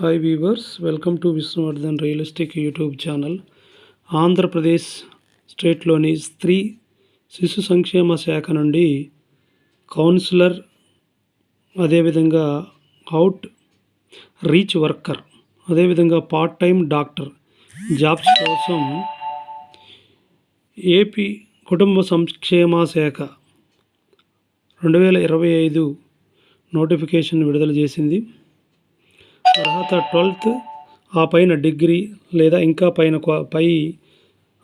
Hi viewers, welcome to Vishnuvardhan realistic YouTube channel. Andhra Pradesh స్టేట్లోని స్త్రీ శిశు సంక్షేమ శాఖ నుండి కౌన్సిలర్, అదేవిధంగా అవుట్ రీచ్ వర్కర్, అదేవిధంగా పార్ట్ టైం డాక్టర్ జాబ్స్ కోసం ఏపీ కుటుంబ సంక్షేమ శాఖ 2025 నోటిఫికేషన్ విడుదల చేసింది. అర్హత 12th, ఆ పైన డిగ్రీ లేదా ఇంకా పై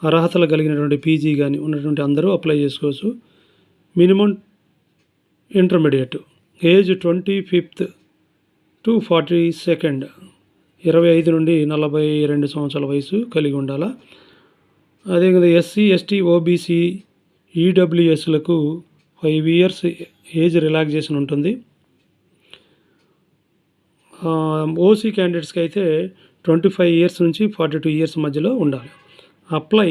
అర్హతలు కలిగినటువంటి పీజీ కానీ ఉన్నటువంటి అందరూ అప్లై చేసుకోవచ్చు. Minimum intermediate, age 25th to 42, 25 నుండి 42 సంవత్సరాల వయసు కలిగి ఉండాలా. అదేవిధంగా ఎస్సీ, ఎస్టీ, ఓబీసీ, ఈడబ్ల్యూఎస్లకు 5 years ఏజ్ రిలాక్సేషన్ ఉంటుంది. ఓసీ క్యాండిడేట్స్కి అయితే 25 years నుంచి 42 years మధ్యలో ఉండాలి. అప్లై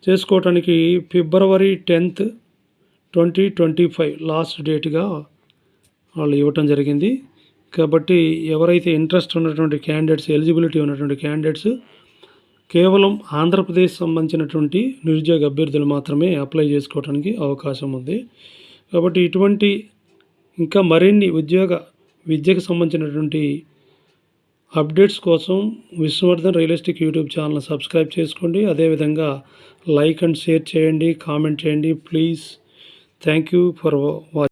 చేసుకోవటానికి February 10th, 2025 లాస్ట్ డేట్గా వాళ్ళు ఇవ్వటం జరిగింది. కాబట్టి ఎవరైతే ఇంట్రెస్ట్ ఉన్నటువంటి క్యాండిడేట్స్, ఎలిజిబిలిటీ ఉన్నటువంటి క్యాండిడేట్స్, కేవలం ఆంధ్రప్రదేశ్ సంబంధించినటువంటి నిరుద్యోగ అభ్యర్థులు మాత్రమే అప్లై చేసుకోవడానికి అవకాశం ఉంది. కాబట్టి ఇటువంటి ఇంకా మరిన్ని విద్యకు సంబంధించినటువంటి అప్డేట్స్ కోసం Vishnuvardhan realistic YouTube channel subscribe చేసుకోండి. అదేవిధంగా లైక్ అండ్ షేర్ చేయండి, కామెంట్ చేయండి please. Thank you for watching.